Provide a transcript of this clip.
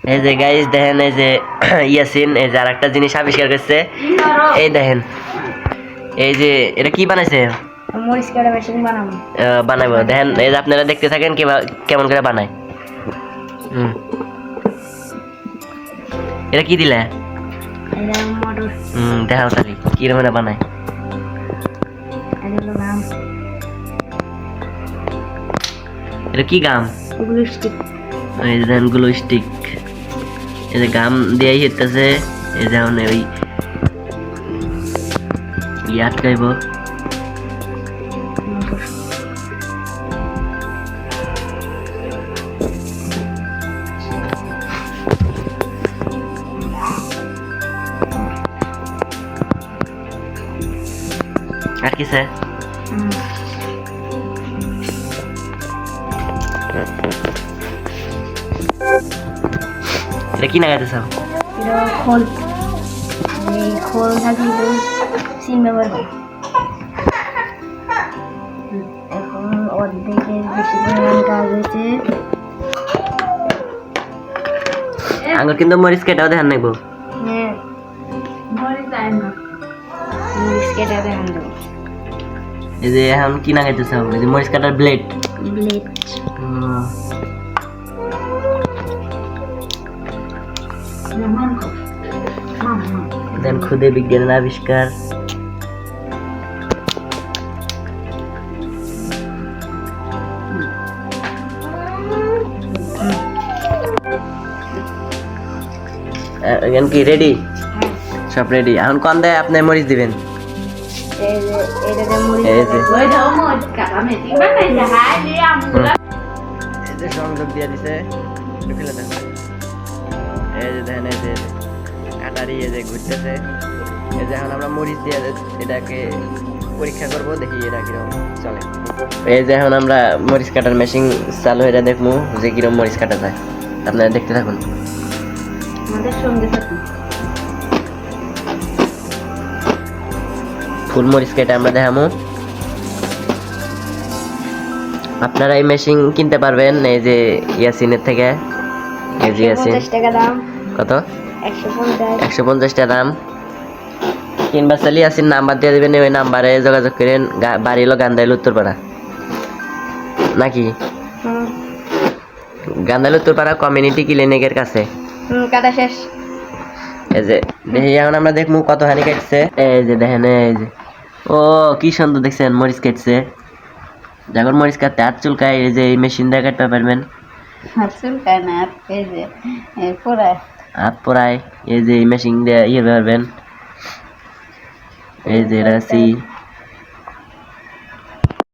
এই যে গাইস দেখেন, এই যে ইয়াসিন এই যে আরেকটা জিনিস আবিষ্কার করছে। এই দেখেন, এই যে এটা কি বানাইছে? মরিচ কাটা মেশিন বানাবো। বানাবো। দেখেন, এই যে আপনারা দেখতে থাকেন কেমন করে বানায়। এটা কি দিলে? এটা মটর। দেখাও তাহলে কিরকম এটা বানায়। এটা কি গাম? Glue stick. এই যে দেখেন গ্লু স্টিক, এই যে গাম দিয়েই হইতেছে। এই যেমন ওই আটকাইব। আর কি স্যার? এটা কি লাগাইতেছ? এটা খোল। এই খোল থাকলে তো সিম ব্যবহার হয়। এখন অর্ধেকের বেশি পরিমাণ কাজ হয়েছে। আঙ্গুর কিন্তু মরিচ কেটাও দেখান নাইবো। হ্যাঁ, মরিচ কেটে দেখান দেবো। এই যে এখন কি লাগাইতেছ? এই যে মরিচ কাটার ব্লেড। ব্লেড। দেন খুদে বিজ্ঞানের আবিষ্কার। এখন কি রেডি? সব রেডি। এখন কোন দেয় আপনি মরিচ দিবেন? এই যে এটাতে মরিচ। এই যে ওই দাও মরিচ কাটা মেশিন বানাইছে। হাই রে আমগুলা। এই যে সংযোগ দিয়ে দিছে, একটু ফেলে দেন। এই যে দেখেন, এই যে কাটারি এই যে ঘুরতেছে। এই যে এখন আমরা মরিচ দিয়ে এটাকে পরীক্ষা করব, দেখি এটা কিরকম চলে। এই যে এখন আমরা মরিচ কাটার মেশিন চালু এটা দেখবো যে কিরকম মরিচ কাটা যায়। আপনারা দেখতে থাকুন, আমাদের সঙ্গে থাকুন। ফুল মরিচ কেটে আমরা দেখাবো। আপনারা এই মেশিন কিনতে পারবেন এই যে ইয়াসিনের থেকে। এই যে ইয়াসিন 150 টাকা দাম। কত? 150। 150 টাকা দাম। কিনবার চাইলে ইয়াসিন নাম্বার দিয়ে দেবেন, ওই নাম্বারে যোগাযোগ করেন। বাড়ি হলো গান্ধাইল উত্তরপাড়া, নাকি? গান্ধাইল উত্তরপাড়া কমিউনিটি ক্লিনিকের কাছে। কাটা শেষ। এই যে দেখি এখন আমরা দেখবো কত হানি কাটছে। এই যে দেখেন, এই যে ও কি সুন্দর দেখছেন মরিচ কাটছে। যখন মরিচ কাটতে হাত চুলকায়, এই যে এই মেশিন দিয়ে কাটতে পারবেন। হাত চুলকায় না, এই যে পোড়ায়। হাত পোড়ায়, এই যে এই মেশিন দিয়ে ইয়ে পারবেন। এই যে এটা